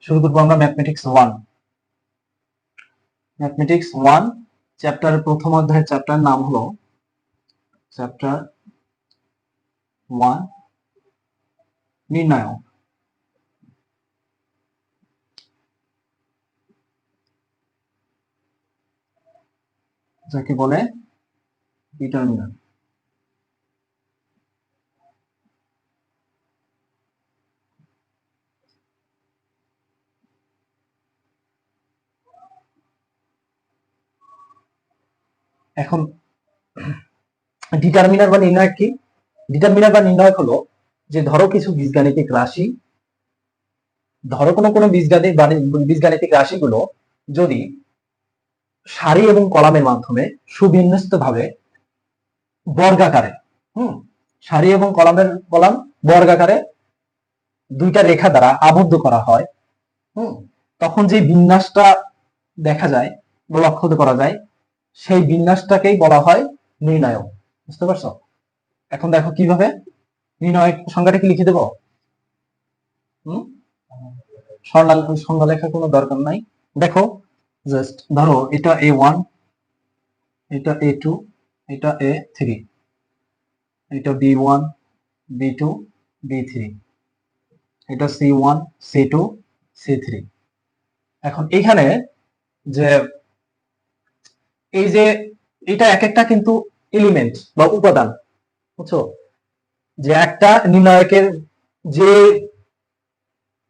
শুরু করবো আমরা ম্যাথমেটিক্স 1 চ্যাপ্টারের প্রথম অধ্যায়ের চ্যাপ্টার নাম হলো চ্যাপ্টার 1 নির্ণায়ক। যাকে বলে ডিটারমিনান্ট। এখন ডিটারমিনার বা নির্ণায়ক কি? ডিটারমিনার বা নির্ণায়ক হলো যে ধরো কিছু বীজগাণিতিক রাশি, ধরো কোনো বীজগাণিতিক রাশিগুলো যদি সারি এবং কলামের মাধ্যমে সুবিন্যস্ত ভাবে বর্গাকারে সারি এবং কলাম বর্গাকারে দুইটা রেখা দ্বারা আবদ্ধ করা হয়, তখন যে বিন্যাসটা দেখা যায় বা লক্ষ্য করা যায় সেই বিন্যাসটাকেই বলা হয় নির্ণায়ক। বুঝতে পারছো? এখন দেখো কিভাবে নির্ণায়ক সংজ্ঞাটা কি লিখে দেব? সংজ্ঞা লেখার কোনো দরকার নাই। দেখো জাস্ট ধরো এটা A1, এটা A2, এটা A3, এটা B1, B2, B3, এটা C1, C2, C3। এখন এখানে যে এই যে এটা এক একটা কিন্তু এলিমেন্ট বা উপাদান, বুঝছো? যে একটা নির্ণায়কের যে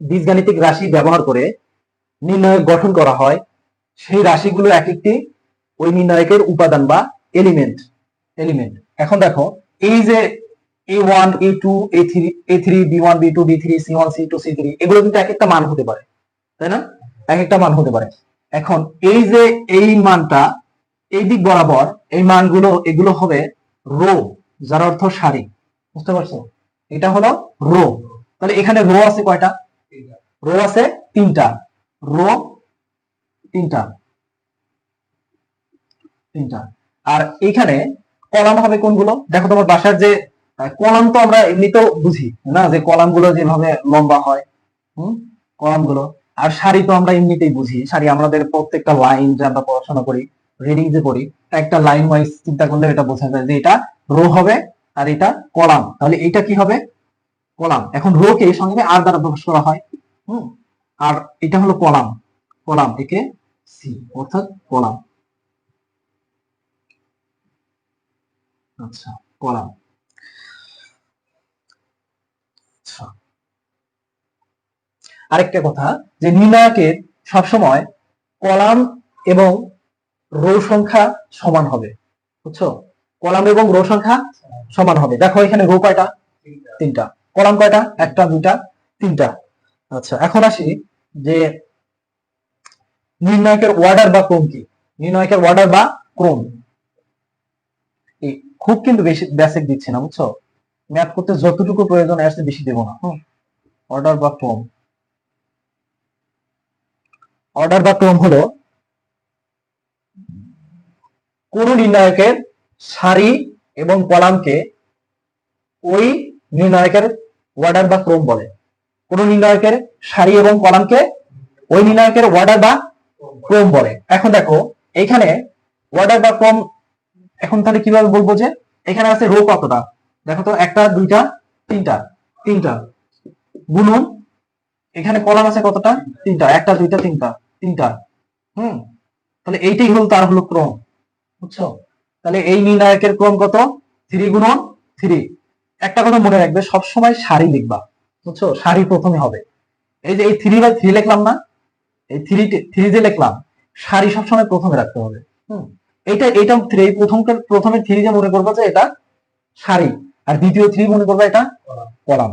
বীজগাণিতিক রাশি ব্যবহার করে নির্ণায়ক গঠন করা হয়, সেই রাশিগুলো এক একটি ওই নির্ণায়কের উপাদান বা এলিমেন্ট। এখন দেখো এই যে A1, A2, A3, B1, B2, B3, C1, C2, C3 এগুলো কিন্তু এক একটা মান হতে পারে, তাই না? এক একটা মান হতে পারে। এখন এই যে এই মানটা এই দিক বরাবর এই মানগুলো এগুলো হবে রো, যার অর্থ সারি। বুঝতে পারছো? এটা হলো রো। তাহলে এখানে রো আছে কয়টা? রো আছে তিনটা। রো তিনটা। আর এখানে কলাম হবে কোনগুলো? দেখো তোমার বাসার যে কলাম তো আমরা এমনিতেও বুঝি না, যে কলাম গুলো যেভাবে লম্বা হয়, কলাম গুলো। আর সারি তো আমরা এমনিতেই বুঝি, সারি আমাদের প্রত্যেকটা লাইন যে আমরা পড়াশোনা করি, রিডিং যে করি, একটা লাইন ওয়াইজ চিন্তা করলে এটা বোঝা যায় যে এটা রো হবে আর এটা কলাম। তাহলে এটা কি হবে? কলাম। এখন রো কে সঙ্গে আর দ্বারা প্রকাশ করা হয়, আর এটা হলো কলাম একে সি, অর্থাৎ কলাম। আচ্ছা, কলাম। আচ্ছা, আরেকটা কথা, যে নির্ণায়কের সবসময় কলাম এবং রো সংখ্যা সমান হবে। বুঝছো? কলাম এবং রো সংখ্যা সমান হবে। দেখো এখানে রো কয়টা? তিনটা। কলাম কয়টা? একটা, দুইটা, তিনটা। আচ্ছা, এখন আসি যে নির্ণায়কের অর্ডার বা ক্রম কি? নির্ণায়কের অর্ডার বা ক্রম খুব কিন্তু বেশি বেসিক দিচ্ছে না, বুঝছো? ম্যাথ করতে যতটুকু প্রয়োজন এর চেয়ে বেশি দেবো না। অর্ডার বা ক্রম, অর্ডার বা ক্রম হলো কোন নির্ণায়কের সারি এবং কলামকে ওই নির্ণায়কের অর্ডার বা ক্রম বলে। কোন নির্ণায়কের সারি এবং কলামকে ওই নির্ণায়কের অর্ডার বা ক্রম বলে। এখন দেখো এখানে অর্ডার বা ক্রম, এখন তাহলে কিভাবে বলবো যে এখানে আছে রো কতটা? দেখো তো, একটা, দুইটা, তিনটা গুণন এখানে কলাম আছে কতটা? তিনটা। একটা, দুইটা, তিনটা। তাহলে এইটাই হলো তার হলো ক্রম। বুঝছো? তাহলে এই নির্ণায়কের ক্রম কত? 3 গুণন 3। একটা কথা মনে রাখবে, সবসময় সারি লিখবা। বুঝছো? সারি প্রথমে হবে। এই যে এই 3/3 লিখলাম না, এই 3 যে লিখলাম, সারি সবসময় প্রথমে রাখতে হবে। এটা প্রথমে 3 যে মনে করবা যে এটা সারি, আর দ্বিতীয় 3 মনে করবা এটা কলাম।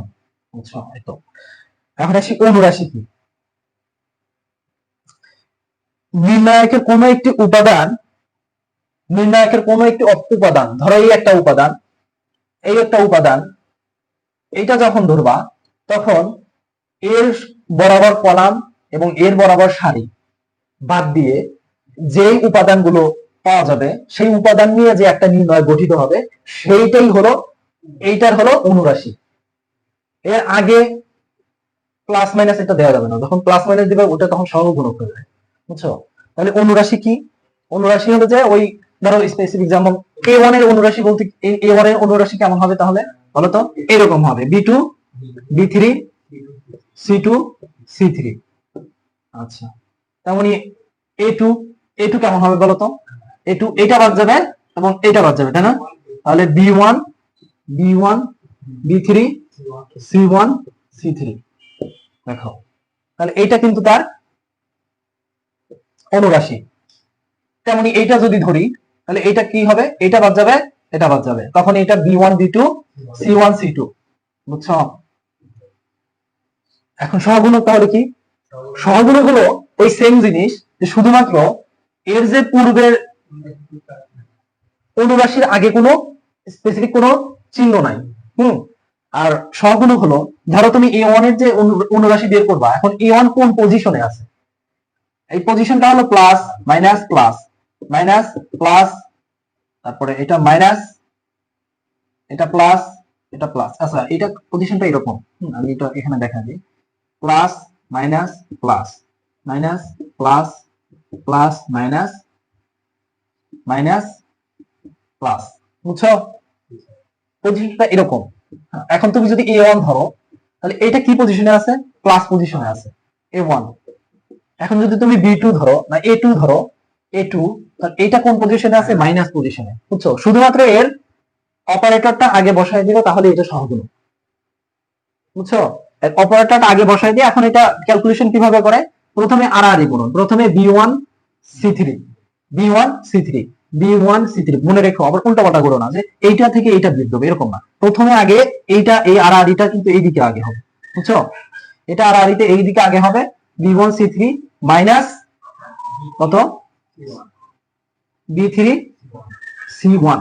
বুঝছো? তো এখন আসি অনুরাশি কি। নির্ণায়কের কোনো একটি উপাদান, ধরো এই একটা উপাদান, এইটা যখন ধরবা তখন এর বরাবর কলাম এবং এর বরাবর সারি বাদ দিয়ে যেই উপাদানগুলো পাওয়া যাবে, সেই উপাদান নিয়ে যে একটা নির্ণয় গঠিত হবে, সেইটাই হলো এইটার হলো অনুরাশি। এর আগে প্লাস মাইনাস এটা দেওয়া যাবে না, যখন প্লাস মাইনাস দিবে ওটা তখন সহগুণক হয়ে যায়, বুঝছো? তাহলে অনুরাশি কি? অনুরাশি হলো যে ওই ধরো স্পেসিফিক, যেমন a1 এর অনুরাশি বলতে a1 এর অনুরাশি কেমন হবে তাহলে বলো তো? এরকম হবে b2 b3 c2 c3। আচ্ছা, তেমনি a2 a2 কেমন হবে বলো তো? a2 এটা বাদ যাবে এবং এটা বাদ যাবে, তাই না? তাহলে b1 b1 b3 c1 c3। দেখো, তাহলে এইটা কিন্তু তার অনুরাশি। তেমনি এইটা যদি ধরি তাহলে এটা কি হবে? এটা বাদ যাবে, এটা বাদ যাবে, তখন এটা b1 b2 c1 c2, বুঝছো? এখন সহগুণক তাহলে কি? সহগুণক হলো ওই সেম জিনিস, যে শুধুমাত্র এর যে পূর্বের অনুরাশির আগে কোনো স্পেসিফিক কোনো চিহ্ন নাই। আর সহগুণক হলো, ধরো তুমি a1 এর যে অনুরাশি বের করবা, এখন a1 কোন পজিশনে আছে, এই পজিশনটা হলো plus minus plus minus plus, তারপরে এটা মাইনাস, এটা প্লাস, এটা প্লাস। আচ্ছা, এটা পজিশনটা এরকম, আমি এটা এখানে দেখা দিই, plus minus plus minus plus plus minus minus plus, বুঝছো? পজিশনটা এরকম। এখন তুমি যদি a1 ধরো তাহলে এটা কি পজিশনে আছে? প্লাস পজিশনে আছে a1। এখন যদি তুমি b2 ধরো না a2 ধরো, a2 তাহলে এটা কোন পজিশনে আছে? মাইনাস পজিশনে, বুঝছো? শুধুমাত্র এর অপারেটরটা আগে বসায় দিলে তাহলে এটা সহগুণক, বুঝছো? অপারেটরটা আগে বসায় দিয়ে এখন এটা ক্যালকুলেশন কিভাবে করে? প্রথমে আড়াআড়ি গুণন, প্রথমে b1 c3 b1 c3 b1 c3, মনে রেখো, আবার উল্টা পাল্টা করো না যে এইটা থেকে এইটা বিয়োগ দেবো, এরকম না। প্রথমে আগে এইটা, এই আড়াআড়িটা কিন্তু এই দিকে আগে হবে, বুঝছো? এটা আড়াআড়িতে এই দিকে আগে হবে, b1 c3 মাইনাস কত? b3 c1,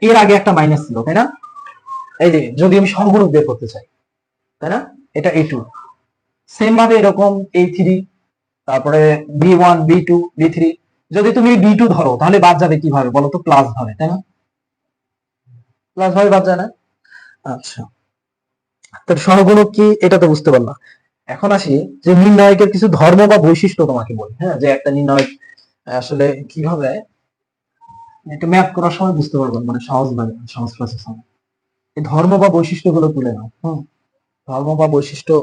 এর আগে একটা মাইনাস ছিল, তাই না? এই যে যদি আমি সহগুণক বের করতে চাই, তাই না? এটা a2, সেম ভাবে এরকম a3, তারপরে b1 b2 b3। যদি তুমি b2 ধরো তাহলে বাদ যাবে কিভাবে বলো তো? প্লাস ভাবে, তাই না? প্লাস ভাবে বাদ যায় না? আচ্ছা, তাহলে সহগুণক কি এটা তো বুঝতে পারলাম। এখন আসি যে নির্ণায়কের কিছু ধর্ম বা বৈশিষ্ট্য তোমাকে বলি, হ্যাঁ, যে একটা নির্ণায়ক আসলে কিভাবে, এটা ম্যাপ করার সময় বুঝতে পারবেন, মানে সহজ ভাবে, সহজ প্রসেস হবে। এই ধর্ম বা বৈশিষ্ট্য গুলো তুলে নাও। ধর্ম বা বৈশিষ্ট্য,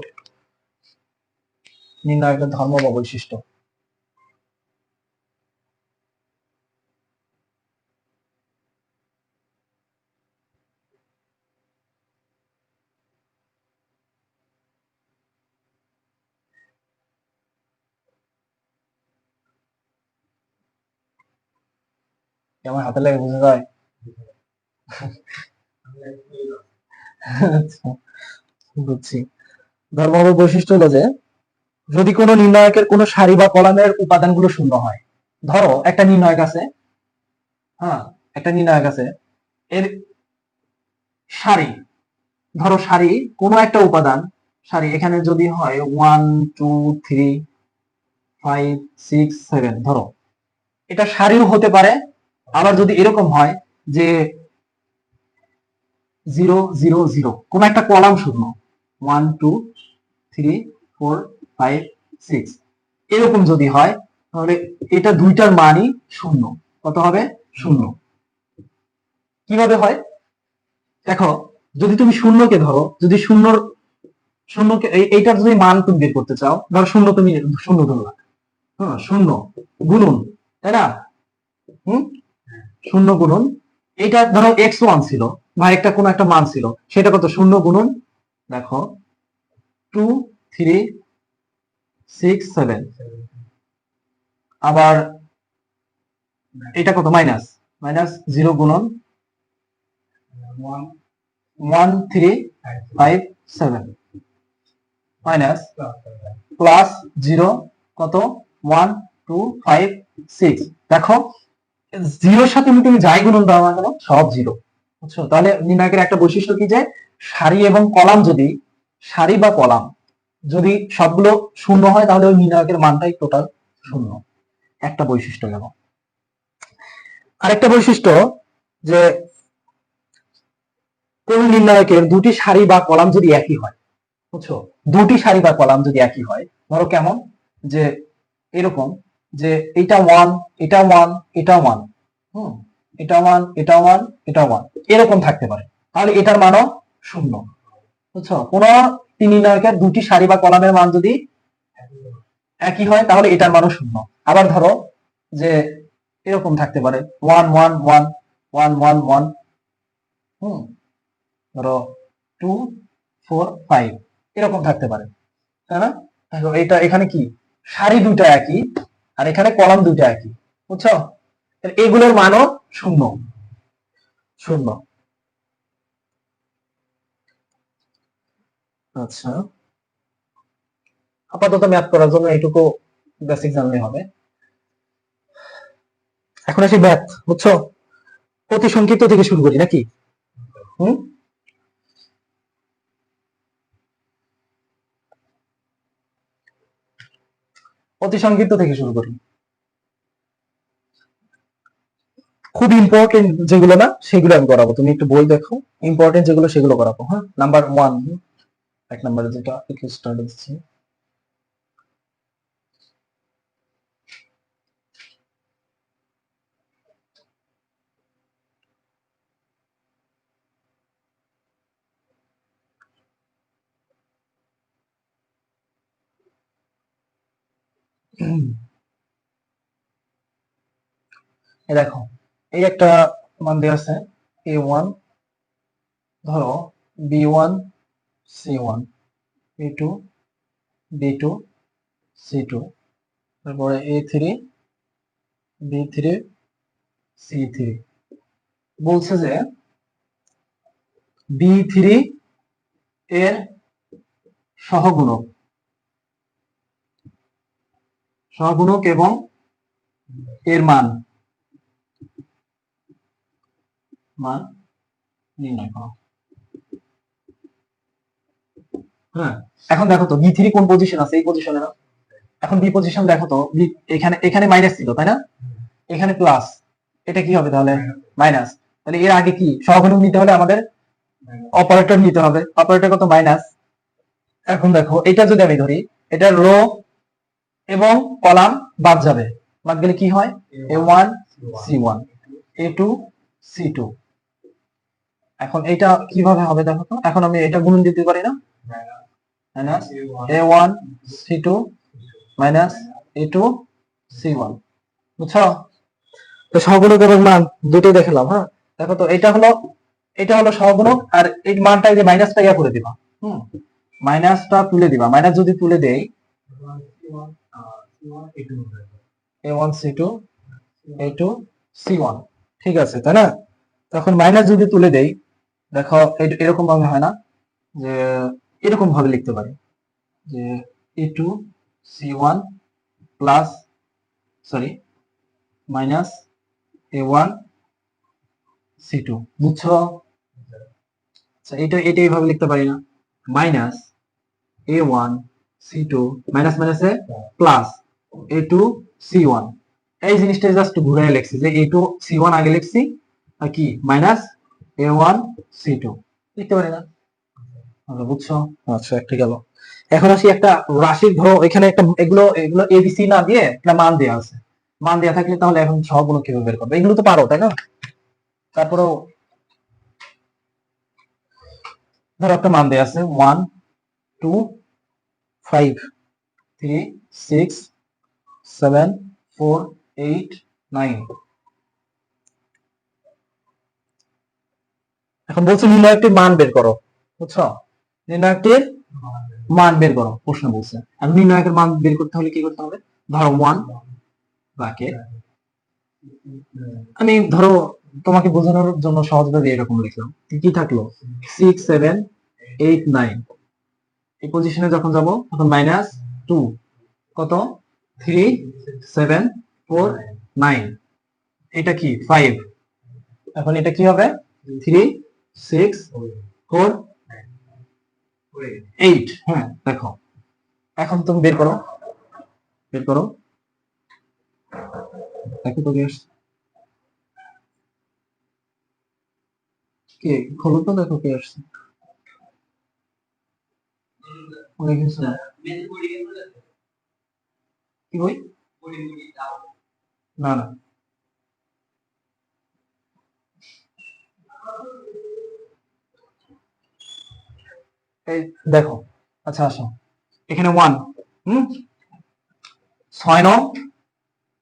নির্ণায়কের ধর্ম বা বৈশিষ্ট্য। আমার হাতে লেগে বুঝে যায়। আচ্ছা, বুঝছি। ধর্ম বা বৈশিষ্ট্য হলো যে যদি কোনো নির্ণায়কের কোনো সারি বা কলামের উপাদানগুলো শূন্য হয়, ধরো একটা নির্ণায়ক আছে, হ্যাঁ, একটা নির্ণায়ক আছে, এর সারি, ধরো সারি কোনো একটা উপাদান, সারি এখানে যদি হয় 1 2 3 5 6 7, ধরো এটা সারিও হতে পারে। আবার যদি এরকম হয় যে 0 0 0, কোন একটা কলাম শূন্য, 1 2 3 4 5 6, এরকম যদি হয় তাহলে এটা দুইটার মানই শূন্য। কত হবে? শূন্য। কিভাবে হয় দেখো, যদি তুমি শূন্যকে ধরো, যদি শূন্যকে এইটার যদি মান তুমি বের করতে চাও, ধরো শূন্য, তুমি শূন্য ধরলা, হ্যাঁ, শূন্য গুণন, তাই না? হুম, শূন্য গুণন, এটা ধরো x1 ছিল বা একটা কোন একটা মান ছিল, সেটা কত? শূন্য গুণন, দেখো 2 3 6 7, আবার এটা কত? মাইনাস মাইনাস 0 গুণন 1 3 5 7 মাইনাস প্লাস 0 কত? 1 2 5 6। দেখো, জিরোর সাথে তুমি যাই গুণন দাও না কেন সব জিরো, বুঝছো? তাহলে নির্ণায়কের একটা বৈশিষ্ট্য কি, যে সারি এবং কলাম, যদি সারি বা কলাম যদি সবগুলো শূন্য হয় তাহলে ওই নির্ণায়কের মানটাই টোটাল শূন্য। একটা বৈশিষ্ট্য গেল। আরেকটা বৈশিষ্ট্য, যে কোন নির্ণায়কের দুটি সারি বা কলাম যদি একই হয়, বুঝছো? দুটি সারি বা কলাম যদি একই হয়, ধরো কেমন, যে এরকম, যে এটা ওয়ান, এটা ওয়ান, এটা ওয়ান, হুম, এটা ওয়ান, এটা ওয়ান, এটা ওয়ান, এরকম থাকতে পারে, তাহলে এটার মানও শূন্য। বুঝছো? কোন তিন নির্ণায়কের দুটি সারি বা কলামের মান যদি একই হয় তাহলে এটার মানও শূন্য। আবার ধরো যে এরকম থাকতে পারে one one one, one one one, হুম, ধরো টু ফোর ফাইভ, এরকম থাকতে পারে, তাই না? দেখো এটা এখানে কি, সারি দুইটা একই আর এখানে কলাম দুইটা একই, বুঝছো? এগুলোর মানও শূন্য, শূন্য। আচ্ছা, আপাতত ম্যাথ করার জন্য এইটুকু বেসিক জানলে হবে। এখন আসি ম্যাথ, বুঝছো? অতি সংক্ষিপ্ত থেকে শুরু করি নাকি? হুম, অতি সংক্ষিপ্ত থেকে শুরু করি। খুব ইম্পর্টেন্ট যেগুলো না সেগুলো আমি করাবো, তুমি একটু বই দেখো, ইম্পর্টেন্ট যেগুলো সেগুলো করাবো। হ্যাঁ, নাম্বার ওয়ান, এক নাম্বারে যেটা একটু স্টার্ট দিচ্ছি। এই দেখো, এই একটা মান দেওয়া আছে এ ওয়ান, ধরো B one, C one, B two, B two, C two, তারপরে A three, B three, C three. বলছে যে বি থ্রি এর সহগুণক, সহগুণক এবং এর মান, মান নির্ণয় করো। হ্যাঁ, এখন দেখো তো বি থ্রি কোন পজিশন আছে, এই পজিশনে না? এখন বি পজিশন দেখো তো, এখানে এখানে মাইনাস ছিল তাই না, এখানে প্লাস, এটা কি হবে তাহলে মাইনাস। তাহলে এর আগে কি সহগুণক নিতে হলে আমাদের অপারেটর নিতে হবে, অপারেটর কত মাইনাস। এখন দেখো এটা যদি আমি ধরি, এটা রো এবং কলাম বাদ যাবে, বাদ গেলে কি হয়, এ ওয়ান, সি ওয়ান, এ টু, সি টু। এখন এটা কিভাবে হবে দেখো তো, এখন আমি এটা গুণন দিতে পারি না, minus A one, C two, minus A two, C one, বুঝছো? তো সহগুণক এবং মান দুটোই দেখালাম। হ্যাঁ, দেখো তো এটা হলো সহগুণক, আর এই মানটা এই যে মাইনাসটা ইয়া করে দিবা, হুম, মাইনাসটা তুলে দিবা, মাইনাস যদি তুলে দেই এ ওয়ান সি টু, এ টু, সি ওয়ান, ঠিক আছে তাই না? তখন মাইনাস যদি তুলে দেই, দেখো এরকম ভাবে হয় না, যে এরকম ভাবে লিখতে পারি, যে A two, C one plus, sorry, minus A one, C two, বুঝছো? আচ্ছা, এটা এইভাবে লিখতে পারি না, minus A one, C two, minus মাইনাসে plus A two, C one. এই জিনিসটা জাস্ট ঘুরে লিখছি, যে এ টু সি ওয়ান আগে লিখছি, আর কি minus A one, C two লিখতে পারি না, বুঝছো? আচ্ছা, একটা গেল। এখন আসি একটা রাশির, ধরো এখানে একটা, এগুলো এগুলো এবিসি না দিয়ে একটা মান দেওয়া আছে, মান দেওয়া থাকলে তাহলে এখন সবগুলো কিভাবে বের করবে, এগুলো তো পারো তাই না? তারপরেও ধরো একটা মান দেওয়া আছে one, two, five, three, six, seven, four, eight, nine. এখন বলছে নির্ণায়কটির মান বের করো, বুঝছো? নির্ণায়কটির মান বের করো প্রশ্ন বলছে। এখন নির্ণায়কের মান বের করতে হলে কি করতে হবে, ধরো ওয়ান ব্র্যাকেট, আমি ধরো তোমাকে বোঝানোর জন্য সহজভাবে এরকম লিখলাম, কি থাকলো সিক্স, সেভেন, এইট, নাইন, এই পজিশনে যখন যাব তখন মাইনাস টু, কত, থ্রি, সেভেন, ফোর, নাইন, এটা কি ফাইভ, এখন এটা কি হবে থ্রি, সিক্স, ফোর, এইট। হ্যাঁ দেখো, এখন তুমি বের করো, বের করো, দেখো তো কে, খোলো তো দেখো কে আসছে। কি বই? না না, এই দেখো, আচ্ছা আসো, এখানে 1, হুম, 6 9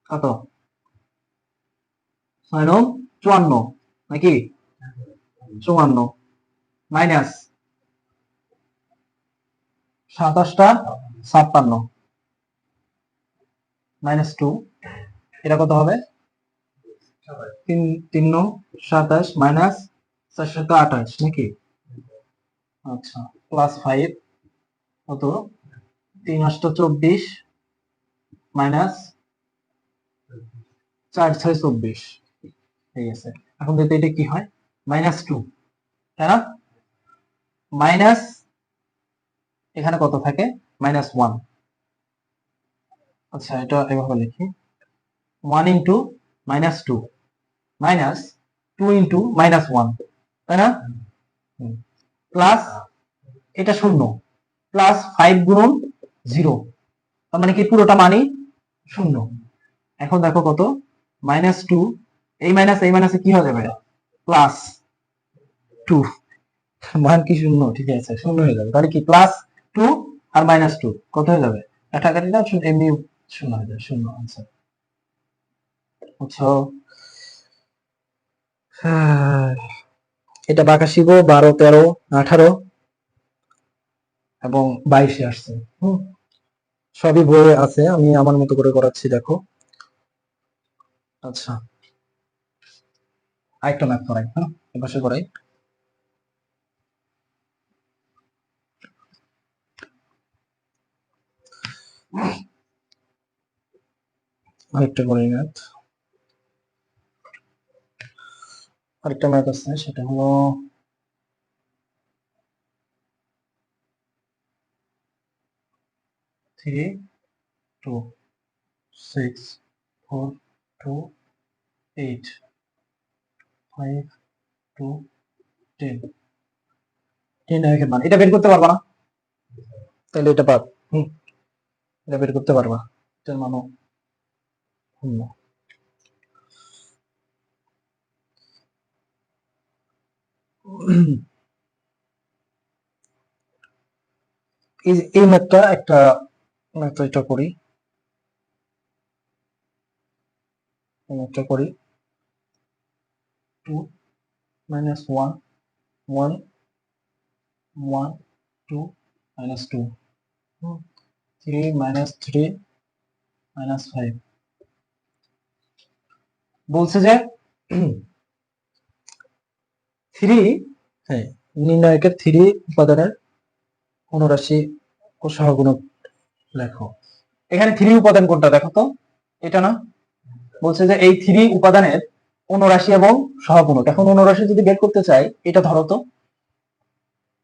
কত, 6 9 54 নাকি, 54 মাইনাস 27টা 56 -2, এটা কত হবে? 3 3 9 27 মাইনাস 428 নাকি, আচ্ছা, +5 কত, 3 8 24 মাইনাস 4 6 24, ঠিক আছে। এখন যদি এটা কি হয়, -2, তাই না, মাইনাস এখানে কত থাকে, -1, আচ্ছা এটা এভাবে লিখি, 1 ইন্টু -2 মাইনাস 2 ইন্টু -1, তাই না, প্লাস এটা 0 প্লাস 5 গুণন 0, তার মানে কি পুরোটা মানই 0। এখন দেখো কত, -2, এই মাইনাসে কি হয়ে যাবে, +2, মান কি 0, ঠিক আছে 0 হয়ে যাবে, তাহলে কি +2 আর -2 কত হয়ে যাবে, কাটাকাটি না এমনি 0 হয়ে যাবে, 0 আনসার। আচ্ছা, এটা বাঁকা শিব 12 13 18 এবং 22 আসছে, সবই বইয়ে আছে, আমি আমার মতো করে করাচ্ছি, দেখো। আচ্ছা, আরেকটা ম্যাথ করাই, হ্যাঁ এপাশে করাই, আরেকটা করি ম্যাথ, আরেকটা ম্যাথ আছে, সেটা হলো 3 2 6 4 2 8 5 2 10, নির্ণায়কের মান এটা বের করতে পারবা না, তাহলে এটা বাদ, এটা বের করতে পারবা, এটার মানও 0। এই ম্যাথটা একটা ম্যাথ, এটা করি, এই ম্যাথটা করি, 2 -1 1 1 2 -2, 3 -3 -5, বলছে যে 3, হ্যাঁ, নির্ণায়কের 3 উপাদানের অনুরাশি ও সহগুণক লেখো। এখানে 3 উপাদান কোনটা দেখো তো, এটা না, বলছে যে এই 3 উপাদানের অনুরাশি এবং সহগুণক। এখন অনুরাশি যদি বের করতে চাই, এটা ধরো তো,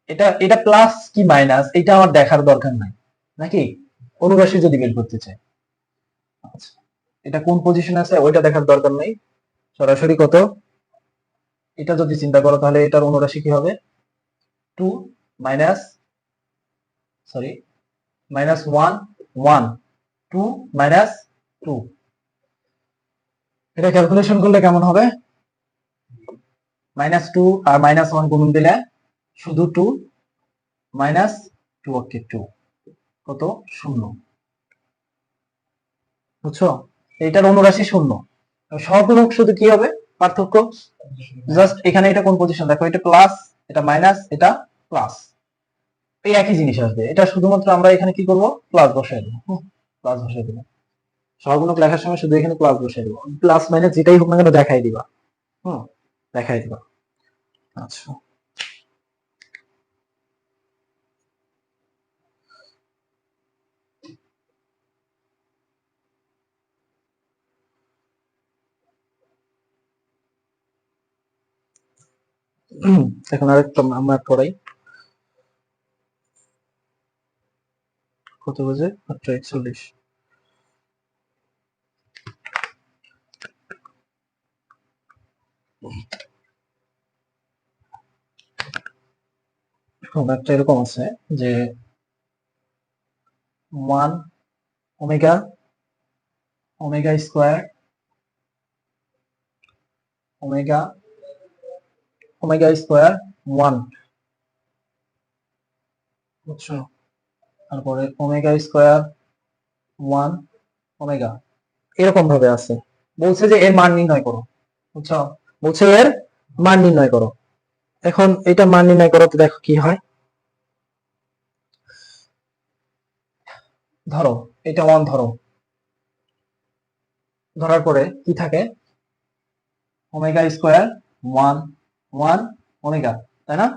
এটা এটা প্লাস কি মাইনাস এটা আমার দেখার দরকার নাই, নাকি, অনুরাশি যদি বের করতে চাই, আচ্ছা, এটা কোন পজিশনে আছে ওইটা দেখার দরকার নাই, সরাসরি কত, এটা যদি চিন্তা করো তাহলে এটার অনুরাশি কি হবে, 2 মাইনাস, সরি, -1 1 2 -2, এটা ক্যালকুলেশন করলে কেমন হবে, -2 আর -1 গুণন দিলে শুধু 2 -2 ওকে 2 কত, 0, বুঝছো, এটার অনুরাশি 0, সহগুণক শুধু কি হবে পার্থক্য, জাস্ট এখানে এটা কোন পজিশন দেখো, এটা প্লাস, এটা মাইনাস, এটা প্লাস, এই একই জিনিস আসবে, এটা শুধুমাত্র আমরা এখানে কি করব, প্লাস বসাই দেবো, প্লাস বসাই দেবো, সহগুণক লেখার সময় শুধু এখানে প্লাস বসাই দেবো, প্লাস মাইনাস যেটাই হোক না কেন দেখাই দিবা, দেখাই দিবা। আচ্ছা, এখন আরেকটা আমরা করাই, কত বাজে, 8:41, একটা এরকম আছে যে 1 omega omega square omega omega square 1, বুঝছো? তারপরে ওমেগা স্কয়ার 1 ওমেগা, এরকম ভাবে আছে। বলছে যে এর মান নির্ণয় করো, বুঝছো? বলছে এর মান নির্ণয় করো। এখন এটা মান নির্ণয় করো তো দেখো কি হয়। ধরো এটা 1 ধরো, ধরার পরে কি থাকে, ওমেগা স্কয়ার 1 1 ওমেগা, তাই না?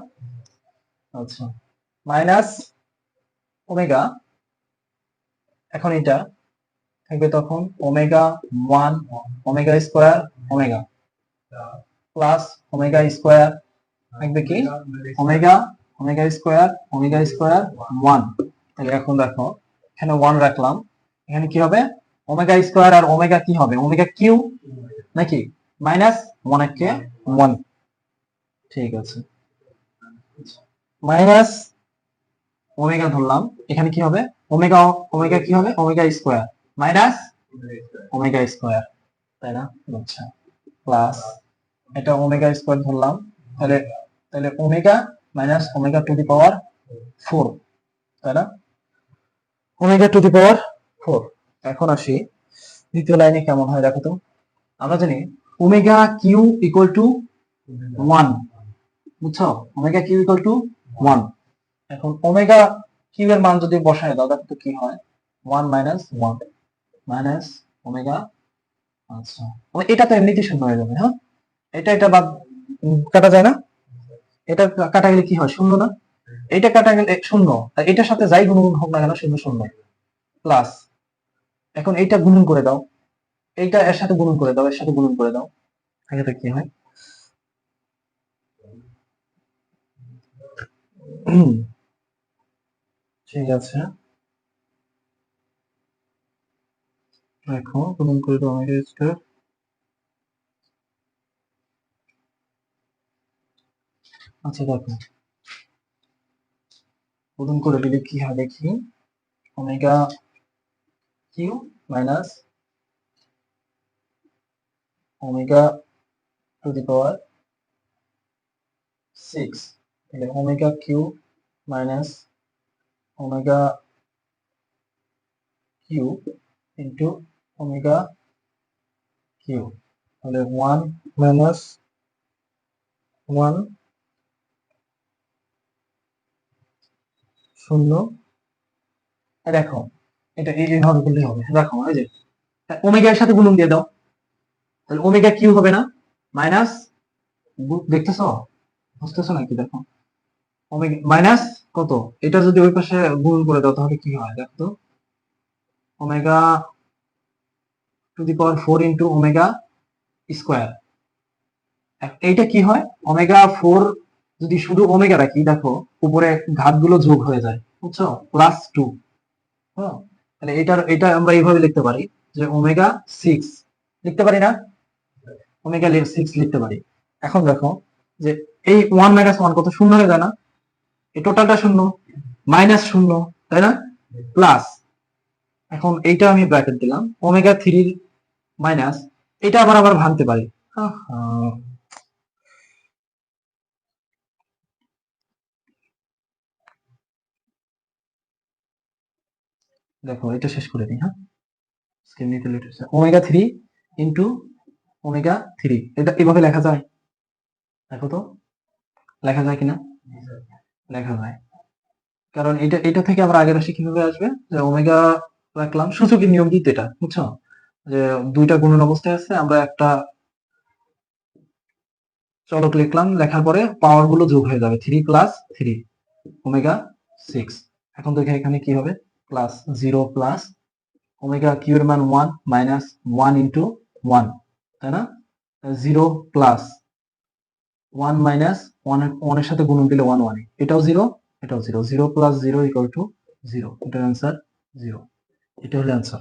আচ্ছা, মাইনাস ওমেগা, এখন এটা থাকবে তখন omega 1 omega square omega, plus omega square থাকবে কি ওমেগা ওমেগা স্কয়ার 1। তাহলে এখন দেখো এখানে 1 রাখলাম, এখানে কি হবে ওমেগা স্কয়ার আর ওমেগা কি হবে, ওমেগা কিউ নাকি, মাইনাস 1 কে 1, ঠিক আছে, মাইনাস ওমেগা ধরলাম, এখানে কি হবে ওমেগা ওমেগা কি হবে omega square minus omega square, তাই না? আচ্ছা, প্লাস এটা ওমেগা স্কয়ার ধরলাম, তাহলে তাহলে omega minus omega to the power 4, তাই না? Omega to the power 4। এখন আসি দ্বিতীয় লাইনে কেমন হয় দেখো তো। আমরা জানি ওমেগা কিউ ইকুয়াল টু 1, বুঝছো? Omega Q equal to 1। এখন ওমেগা কিউ এর মান যদি বসায় দাও দেখো তো কি হয়, 1 মাইনাস 1 মাইনাস ওমেগা। আচ্ছা, এটা তো এমনিতেই শূন্য হয়ে যাবে, হ্যাঁ? এটা বাদ কাটা যায় না, এটা কাটা গেলে কি হয় শূন্য না, এটা কাটা গেলে শূন্য, আর এটার সাথে যাই গুণন হোক না কেন শূন্য শূন্য, প্লাস এখন এইটা গুণন করে দাও, এইটা এর সাথে গুণন করে দাও, এর সাথে গুণন করে দাও, আগে তো কি হয়, ঠিক আছে, দেখো গুণন করে দাও ওমেগা স্কয়ার, আচ্ছা দেখো গুণন করে দিলে কি হয় দেখি, omega Q minus omega to the power 6, তাহলে omega Q minus omega Q into omega Q, তাহলে 1 মাইনাস 1 শূন্য। দেখো এটা এইভাবে করলে হবে, দেখো এই যে ওমেগা এর সাথে গুণন দিয়ে দাও, তাহলে ওমেগা কিউ হবে না, মাইনাস, দেখতেছো বুঝতেছো নাকি, দেখো ওমেগা মাইনাস কত, এটা যদি ওই পাশে গুণ করে দাও তাহলে কি হয় দেখো তো, omega to the power 4 into omega square, এইটা কি হয় ওমেগা 4 যদি শুধু ওমেগা রাখি দেখো উপরে ঘাতগুলো যোগ হয়ে যায়, বুঝছো, প্লাস 2, হ্যাঁ? তাহলে এটা আমরা এইভাবে লিখতে পারি যে ওমেগা 6 লিখতে পারি না, ওমেগা 6 লিখতে পারি। এখন দেখো যে এই 1 মাইনাস 1 কত, শূন্য হয়ে যায় না, এই টোটালটা শূন্য, মাইনাস শূন্য, তাই না? প্লাস এখন এইটা আমি ব্র্যাকেট দিলাম ওমেগা 3 মাইনাস, এটা আবার ভাঙতে পারি, দেখো এটা শেষ করে দিই, হ্যাঁ? ওমেগা 3 ইন্টু ওমেগা 3, এটা এভাবে লেখা যায়, দেখো তো লেখা যায় কিনা, লেখা যায়, কারণ এটা এটা থেকে আবার আগের রাশি কিভাবে আসবে, যে ওমেগা রাখলাম, সূচকের নিয়ম কিন্তু এটা, বুঝছো, যে দুইটা গুণন অবস্থায় আছে, আমরা একটা চলক লিখলাম, লেখার পরে পাওয়ার গুলো যোগ হয়ে যাবে, 3 প্লাস 3 ওমেগা 6। এখন দেখে এখানে কি হবে, প্লাস 0 প্লাস ওমেগা কিউ এর মান 1 মাইনাস 1 ইন্টু 1, তাই না? 0 প্লাস 1 মাইনাস 1 এর সাথে গুণন দিলে 1 1, এটাও 0 এটাও 0, 0 প্লাস 0 ইকুয়াল টু 0, এটার অ্যান্সার 0, এটা হলো অ্যান্সার।